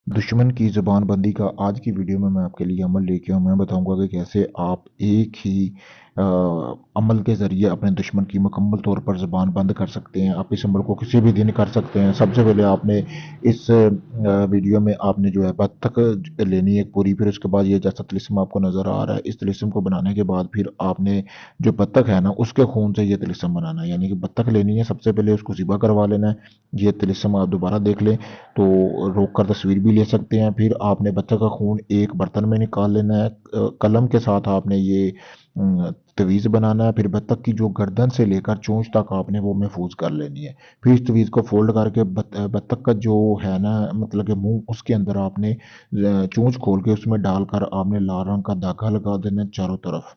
दुश्मन की ज़ुबानबंदी का आज की वीडियो में मैं आपके लिए अमल लेके आया हूँ। मैं बताऊँगा कि कैसे आप एक ही अ, अमल के ज़रिए अपने दुश्मन की मुकम्मल तौर पर ज़ुबान बंद कर सकते हैं। आप इस अमल को किसी भी दिन कर सकते हैं। सबसे पहले आपने इस वीडियो में आपने जो है बत्तख लेनी है पूरी, फिर उसके बाद ये जैसा तिलिस्म आपको नज़र आ रहा है, इस तिलिस्म को बनाने के बाद फिर आपने जो बत्तख है ना, उसके खून से ये तिलिस्म बनाना है। यानी कि बत्तख लेनी है, सबसे पहले उसको ज़िबा करवा लेना है। ये तिलिस्म आप दोबारा देख लें तो रोक कर तस्वीर भी ले सकते हैं। फिर आपने बच्चे का खून एक बर्तन में निकाल लेना है। कलम के साथ आपने ये तवीज़ बनाना है। फिर बत्तख की जो गर्दन से लेकर चोंच तक आपने वो महफूज कर लेनी है। फिर इस तवीज़ को फोल्ड करके बत्तख का जो है ना, मतलब कि मुंह, उसके अंदर आपने चोंच खोल के उसमें डालकर आपने लाल रंग का धागा लगा देना है चारों तरफ।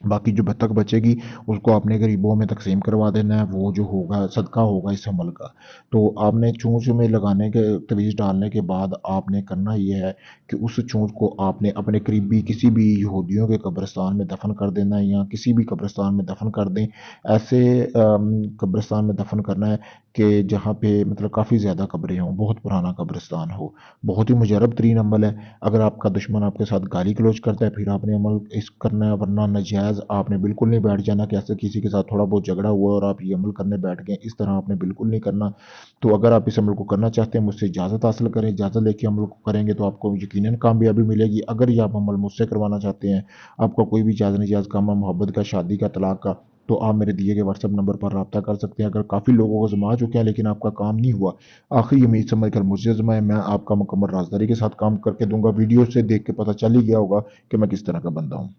बाकी जो बतख बचेगी उसको आपने गरीबों में तकसीम करवा देना है, वो जो होगा सदका होगा इस अमल का। तो आपने चोंच में लगाने के तवीज़ डालने के बाद आपने करना ये है कि उस चोंच को आपने अपने करीबी किसी भी यहूदियों के कब्रिस्तान में दफन कर देना है, या किसी भी कब्रिस्तान में दफन कर दें। ऐसे कब्रिस्तान में दफन करना है कि जहाँ पे मतलब काफ़ी ज़्यादा कब्रें हों, बहुत पुराना कब्रिस्तान हो। बहुत ही मुजरब तरीन अमल है। अगर आपका दुश्मन आपके साथ गाली गलौज करता है फिर आपने अमल इस करना है, वरना नजायज़ आपने बिल्कुल नहीं बैठ जाना कि ऐसे किसी के साथ थोड़ा बहुत झगड़ा हुआ और आप ये अमल करने बैठ गए, इस तरह आपने बिल्कुल नहीं करना। तो अगर आप इस अमल को करना चाहते हैं मुझसे इजाज़त हासिल करें, इजाज़त लेके अमल को करेंगे तो आपको यकीनन कामयाबी मिलेगी। अगर ये आप अमल मुझसे करवाना चाहते हैं, आपका कोई भी जायज़ नाजायज़ काम है, मोहब्बत का, शादी का, तलाक का, तो आप मेरे दिए गए व्हाट्सएप नंबर पर रब्ता कर सकते हैं। अगर काफ़ी लोगों को आजमा चुके हैं लेकिन आपका काम नहीं हुआ, आखिरी उम्मीद समझ कर मुझे आज़माएँ, मैं आपका मुकम्मल राज़दारी के साथ काम करके दूँगा। वीडियो से देख के पता चल ही गया होगा कि मैं किस तरह का बंदा हूँ।